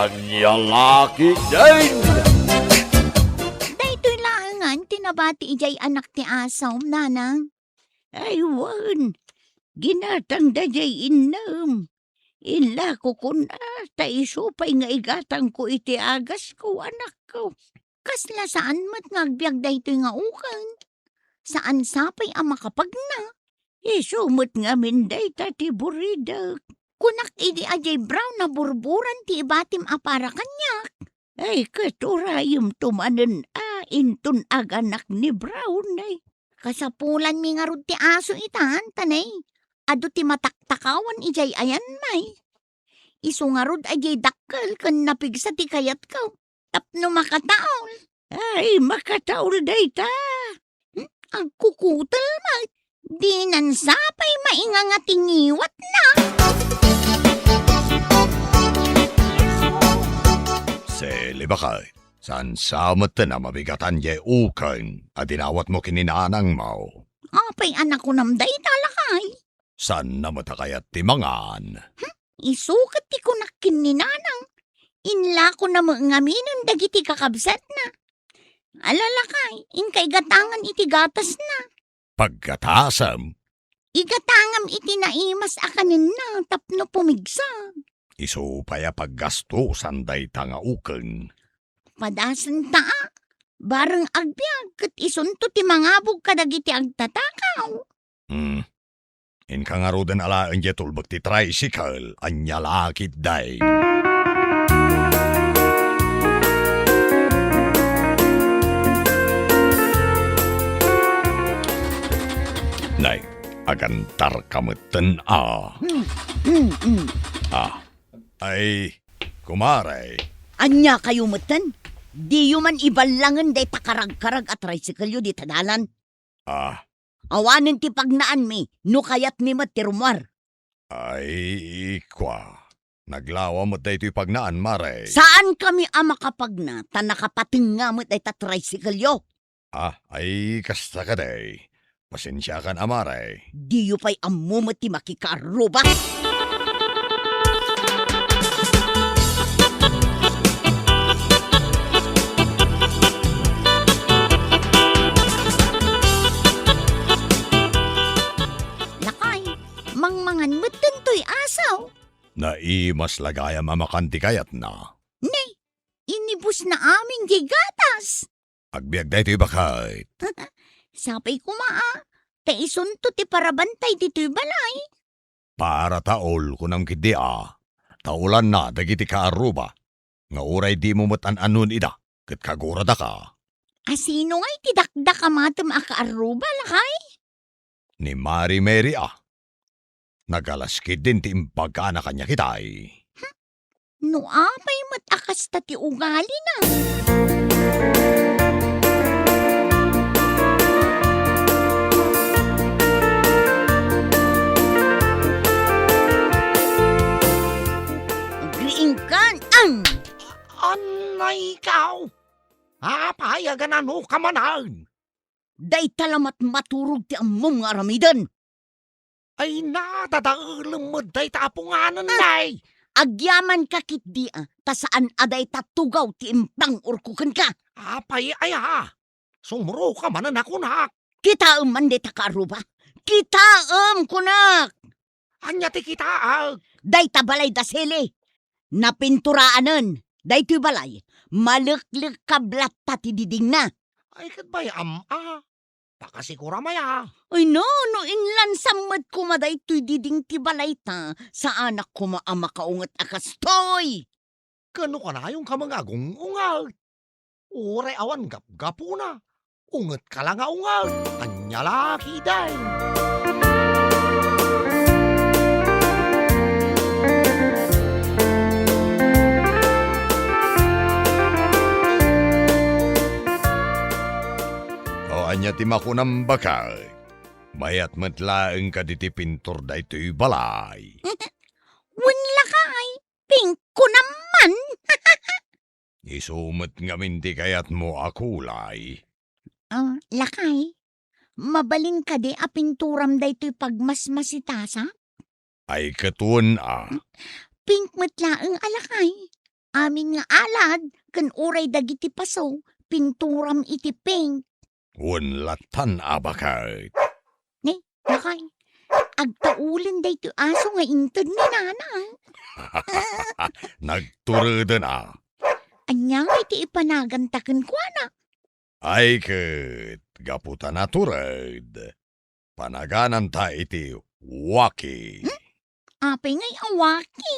Anya laki din! Daytoy laangan tinabati ijay anak ti asaw, nanang. Aywan, ginatang dajay inam. Ila ko kuna, ta isupay nga igatang ko iti agas ko, anak ko. Kasla saan mat ngagbiag daytoy nga ukan? Saan sapay ang makapagna? Isumot nga minday tati buridak. Kunak idi ajay brown na burburan ti ibatim apara kanyak. Ay katurayom tumanan intun aganak ni Brown ay. Kasapulan mi nga rod ti aso itan, tanay. Ado ti mataktakawan ijay ayan may. Isu nga rod ajay dakkel kan napigsa ti kayat ka. Tapno makataol. Ay makataol day ta. Ang kukutal ma. Di nan sapay maingangatingiwat na. Seli bakay, san samat na mabigatan ye ukan at dinawat mo kininanang mo. Apay anak ko namday talakay. San na matakayat timangan? Isukat ti kunak kininanang. Inla ko na mangaminan dagiti kakabsat na. Alalakay, inkay gatangan iti gatas na. Pagkatasam, Igatangam iti naimas akanin na tapno pumigsa. iso paya paggasto sanday tanga ukan. Padasan taa, bareng agbyag kat isunto ti mangabog kadagiti agtatakaw. Inka nga roden alaan ye tulbag ti tricycle, anya lakit day. Nay, agantar kamutan Ay, kumare. Anya kayo matan? Di yu man ibalangan day takarag-karag at tricycle yu di tadalan. Awanin ti pagnaan mi, no kayat mi matirumwar. Ay, ikwa. Naglawa mo tayo ito'y pagnaan, mare. Saan kami ang makapagna, ta nakapatingamot ay ta tricycle yu? Ay, kasta ka day. Pasensya kan, amare. Di yu pa'y amumot ti makikaruba. Lakay, mangmangan mo't tantoy asaw. Naimas lagaya mamakanti kayat na. Nay, inibus na amin di gatas. Agbiag da ito'y bakit. Sapay kumaa, taisunto ti parabantay dito'y balay. Para taol kunam kidi Taulan na dagiti kaaruba. Nga uray di mo matan-anon ida. Kat kagurada ka. Asino nga'y tidakda kamatom akaaruba lakay? Ni Mari Mary Nagalaskid din ti impagkana kanya kitay. No apay mo't akas ta ti ugali na. Griingkan Anay ikaw! Payagan ano ka manan? day talamat maturog ti ammom nga aramidan. Ay natadaulam mo day tapunganan day! Agyaman ka kit di ta saan aday tatugaw ti impang urkukan ka. Ay sumuro ka manan ako na. Kita man de takaruba. Kita kunak. Anya ti kita Day tabalay dasili. Napinturaanan. Day ti balay. Maleklik kablat ti diding na. Ay kat bay Pakasigura maya. Ay no, inlan samad kumaday tuy diding ti balay ta. Sa anak ko maama kaungat akastoy. Kano ka na yung kamangagong ungal? Uray awan gap-gapo na. Ungat ka lang ungal. Anya laki day. Anya ti makunam bakal. Mayat matlaeng ka diti pintor da ito'y balay. Lakay, pink ko naman. Isumat nga minti kayat mo akulay. Lakay, mabalin ka di apinturam da ito'y pagmasmasitasa? Ay katuan Pink matlaang alakay. Amin nga alad, kan uray dagiti paso, pinturam iti pink. Unlatan abakay. Lakay, agtaulin day to aso nga intod ni nanang. Nagturada na. Anya nga iti ipanagantakan ko na. Ay ket, gaputa na turad. Panaganan ta iti waki. Apay nga'y awaki.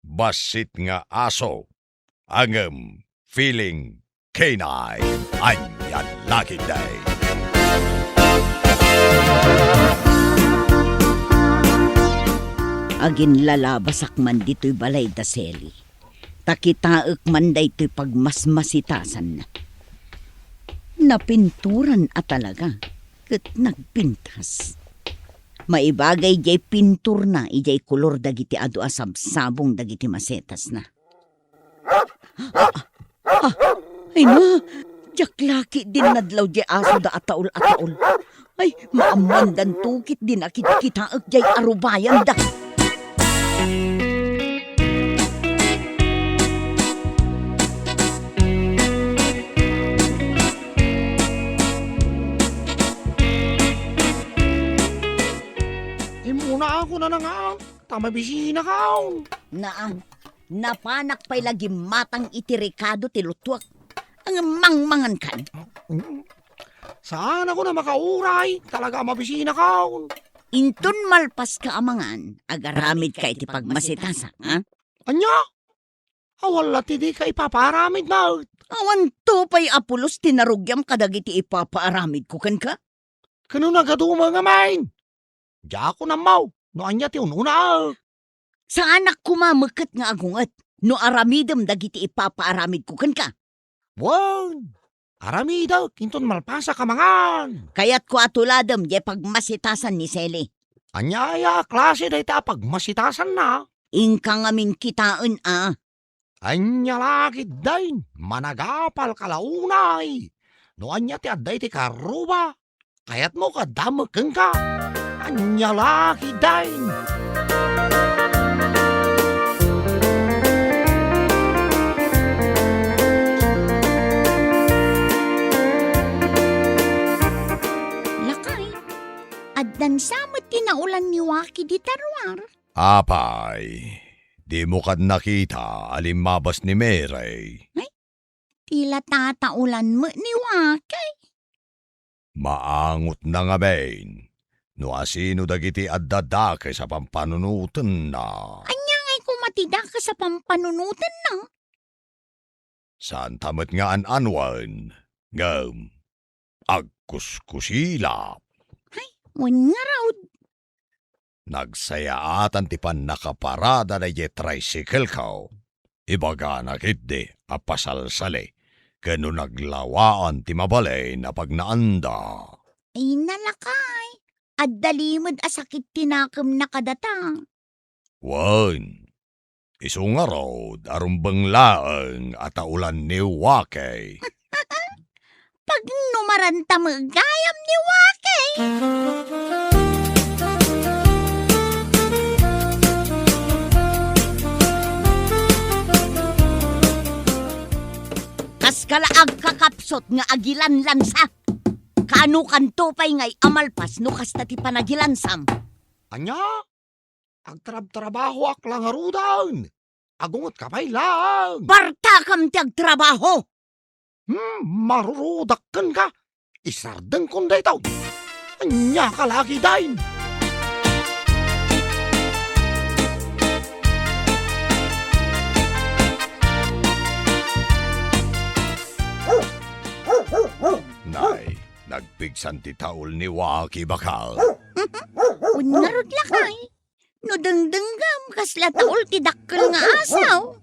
Basit nga aso. Angem feeling canine. Anyan laki day. Agin lalabasak man dito'y balay da seli. Takitaek man dayto'y pagmasmasitasan na. Napinturan at talaga, ket nagpintas. Maibagay jay pintur na, ijay kulor dagiti adu asab-sabong dagiti masetas na. Ay na, jaklaki din nadlaw jay aso da ataol-ataol. Ay, maamandan tukit din akit-kitaek jay arubayan da. Muna ako na nga. Tamabisina ka. Napanak pa'y lagi matang itirikado tilutwak. Ang mangmangan kan. Saan ako na makauray? Talaga mabisina ka. Intun malpas ka amangan, agaramid ka iti pagmasitasa, ha? Anya? Awala tidi ka ipaparamid na. Awan to pa'y apulos tinarugyam kadagiti ipapaaramid ko kan ka? Kano nagaduma nga main? Diya ako na mau. No anya ti ununa. Sa anak kumameket nga agungat, no aramidem dagiti ipapaaramid ko kan ka? Wan. Aramida, kinton malpasa ka mangan. Kaya't ko atuladem ye pagmasitasan ni Seli. Anyaya, klase day ta pagmasitasan na. Ingka ngamin kitaan Anya lagi dain, managapal kalaunay. No anya ti adday ti karuba. Kayat mo kadameken ka. Anya lagi dain. Addan samot tinaulan ni Waki di tarwar. Apay, di mo kad nakita alimabas ni Mary. Tila tataulan mo ni Waki. Maangot na nga bain. No asino dagiti addadake sa pampanunutan na. Anya nga'y kumatida ka sa pampanunutan na. Saan tamat nga an-anwan? Ngam, agkuskusila. Wan nga raw. Nagsayaatan ti pan nakaparada na ye tricycle ka. Ibaga na kitdi apasalsali. Kano naglawaan ti mabalay na pagnaanda. Ay nalakay. Addalimod asakit tinakam na kadata. Wan, isunga raw arumbang laang at aulan ni Wakay. Pag numaranta magayam ni Waki. Kas kalaag kakapsot nga agilan lansa. Kano kanto pa'y ngay amalpas no kasta ti panagilansam. Anya? Agtrab-trabaho ak lang arudan. Agungot ka pa'y lang. Barta kam ti agtrabaho. Marurudakan ka. Isardeng kunday tao. Anya ka lagi dain. Nay, nagpigsan ti taol ni Waki bakal. Unarod lakay. No dengdenggam kasla taol ti dakkel nga asaw.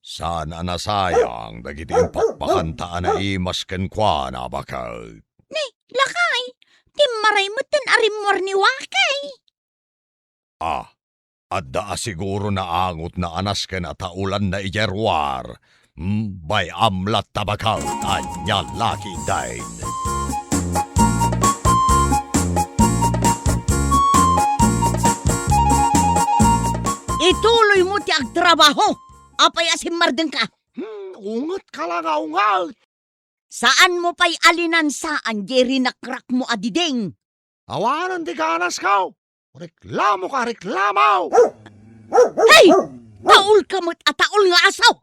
Sana nasayang dagiti pakpakantaan na imas kenkwa na bakal. Lakay. Timmaray mo tan arimwar ni Wakay. Adda siguro na angot na anas ken at taulan na ijerwar. Bay amlat tabakal anya laki dain. Ituloy mo ti agtrabaho. Apay asimardeng ka. Ungat ka lang ungat. Saan mo pa'y alinansaan, Jerry nakrak mo adiding? Awanan di ganas ka. Reklamo ka, reklamo. Hey! Taul kamot at taul nga asaw!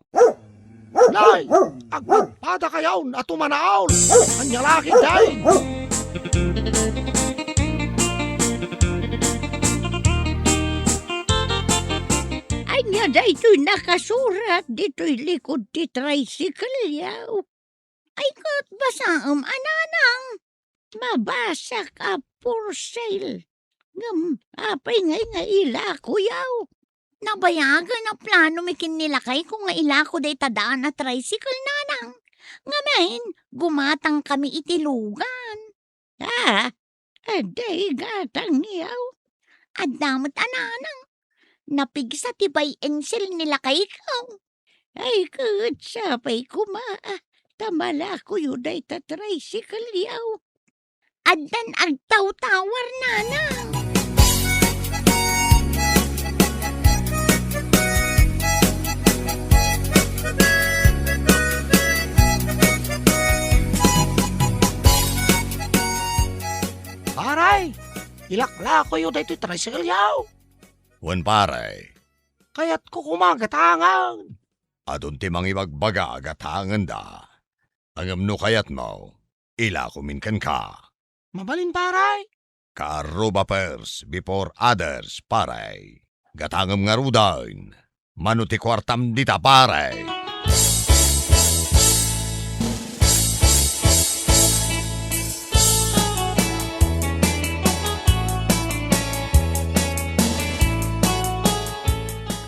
Nay, agpagpada kayaw at tumanaol. Anyalaki day. Anya daytoy nakasurat dito'y likod ti tricycle yaw. Ay kat basaam ananang. Mabasa ka for sale. Apay ngay nga ilako yaw. Nabayagan na plano may kinilakay kung nga ilako day tadaan na tricycle nanang. Ngamain, gumatang kami itilugan. Aday gatang yaw. Adamot ananang. Napigsa tibay ensel nilakay ikaw. Ay kutsapay kumaa. Tamala ko yuday ta tricycle yaw. Addan agtaw-tawar nanang. Paray, ilakla ko yun dito tricycle yaw. Wan paray, Kaya't ko kumagatangan. adun ti mangibagbaga agatangan da. Angam no kayat mo, ila kuminkan ka. Mabalin paray. Karuba first before others, paray. Gatangam nga rudain. Manuti kwartam dita, paray.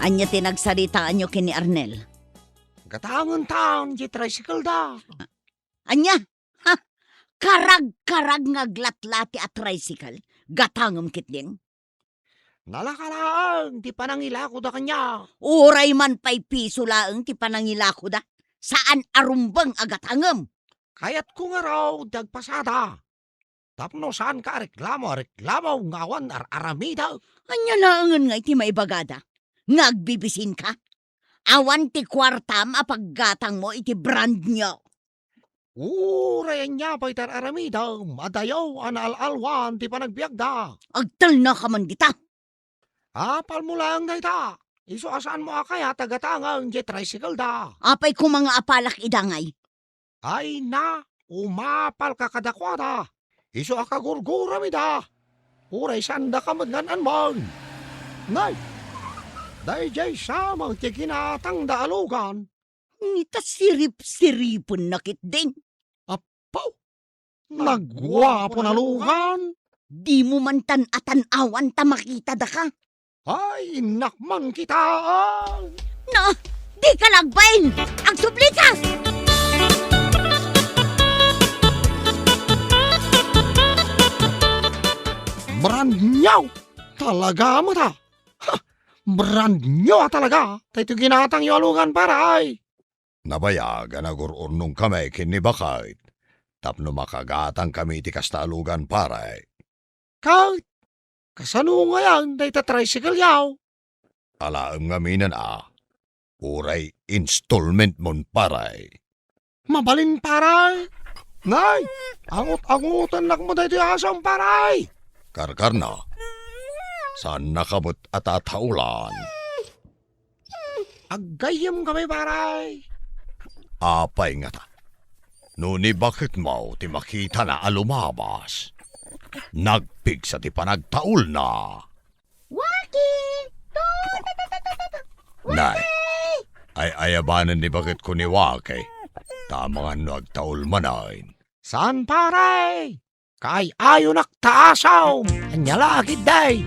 Anya tinagsaritaan nyo kini Arnel. Gatangan taon di tricycle da. Anya? Ha? Karag-karag nga glatlati at tricycle. Gatangam kitling. Nalakalaan, di pa nangilako da kanya. Uray man pa'y piso laeng ti panangilako da. Saan arumbang agatangam? Kaya't ko nga raw dagpasada. Tapno saan ka reklamo ngawan aramida. Anya laangan nga iti maibagada. Ngagbibisin ka? Awan ti kwartam apaggatang mo iti brand nyo. Rayan niya pa'y aramida. Madayaw analalwan di pa nagbiag da. Agtal na ka man dita. Apal mo lang da ita. Iso asaan mo akaya tagatangang di tricycle da. Apay ko mga apalak idangay. Ay na, umapal ka kadakwada. Iso akagurgura mi da. Uray sanda ka magnanan mo. Nay, dahil jay samang tikinatang daalugan. Ngita sirip-siripon nakit din. Pau, nagwapo na lugan. Di mo man tan-atan-awan ta makita da ka. Ay, nakman kita. No, di ka lagbain! Ang subli ka! Brand nyaw. Talaga mo ta. Ha, brand nyaw talaga. Tayo ginatang yung alugan paray. Nabayagan agururnong kami kinibakait. Tapno makagatang kami ti kastalugan, paray. Kahit, kasano nga yan, tayo tricycle yaw. Alaam nga minan uray installment mon, paray. Mabalin paray. Nay, angot-angutan nak mo tayo asang paray. Karkar na. Saan nakabot at ataulan? Agayam kami paray. Apay nga ta. Nuni bakit mo ti makita na alumabas? Nagpigsa ti panagtaul na. Walking! Nay, ay ayabanan ni bakit ko ni Wake. Tama nga nagtaul manain. Saan paray? Kay ayo naktaasaw. Anyalakid day.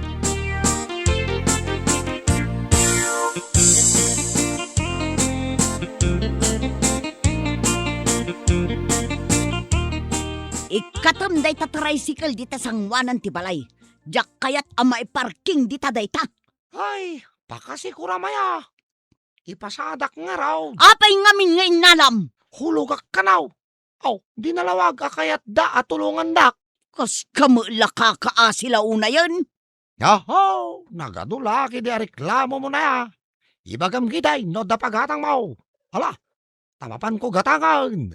Ikatam day ta tricycle dita sangwanan ti balay. Jak kayat ama parking dita day ta. Ay, pakasikura maya. Ipasadak nga raw. Apay ngamin nga inalam. Hulugak kanaw. Aw, di nalawag akayat da at tulungan dak. Kas kamula kakaasila una yan. Yaho, nagadulaki di reklamo mo na ya. Ibagam giday, no da paghatang mo. Hala, tamapan ko gatangan.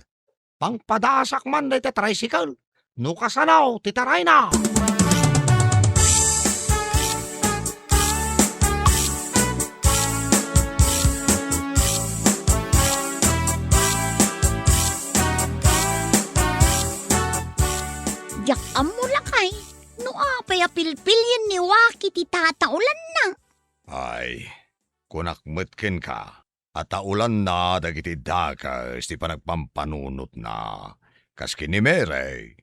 Pangpadasak man day te tricycle. No kasanaw, titaray na. Jak amo lakay. No apay apilpilyan ni Waki ti tataulan na. Ay, kunakmetken ka. At taulan na dagiti dakas ti panagpampanunot na. Kaski ni Mere.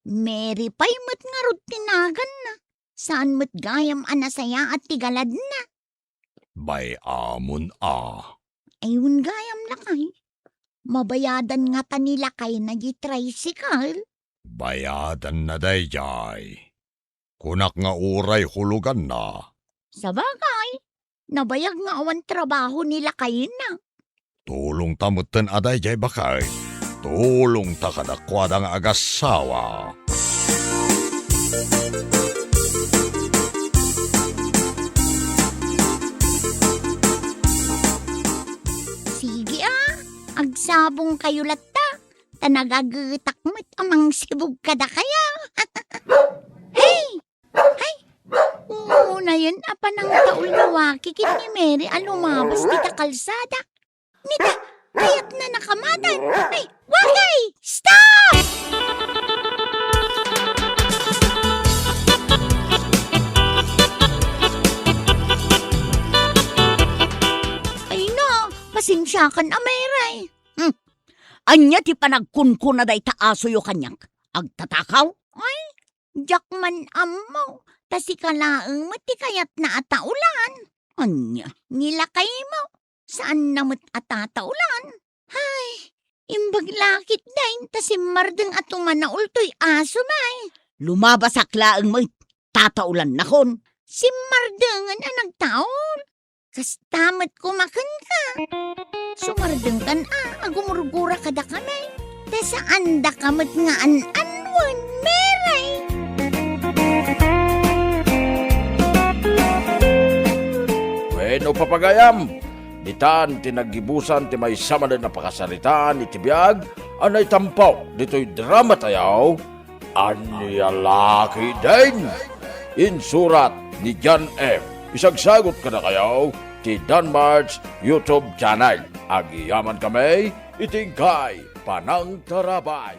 Mary pa'y mat nga rod tinagan na. Saan mat gayam anasaya at tigalad na. Bay amon Ayun gayam lakay. Mabayadan nga ta nila kay na di tricycle. Bayadan na dayjay. Kunak nga uray hulugan na. Sa bagay, nabayag nga awan trabaho nila kay na. Tulong tamutan aday jay bakay. Tulong ta kadakwada nga agasawa. Sige agsabong kayo latta. Tanagagitak mo't amang sibog kada kaya. Hey! Hey! Una yun, apa nang taul na Waki kit ni Mary alumabas dita kalsada. Nita, kayat na nakamatan. Hey, Waki! Stop! Ay no, pasensyakan Ameray. Anya ti panagkunkun na day taaso yo kanyak. Agtatakaw? Jakman ammo, tasi kalaeng mo ti kayat na ataulan. Anya? Nilakay mo, saan namot atataulan? Hay, imbag lakit dain, tasi mardeng atuman na ultoy aso may. Lumabasak laeng mo tataulan na kon. Si mardengan ang nagtaol. Kastamat kumakan ka. Sumardeng kan agumurgura kada kamay. Tasaan da kamat nga an-anwan, Meray. Bueno, papagayam, ditan tinagibusan ti may sama na napakasaritaan iti biyag, anay tampaw, dito'y drama tayaw, Anyalaki din. Insurat ni John M. Isagsagot ka na kayaw, ti Danmar's YouTube channel. Agiyaman kami, itingkay, panang tarabay.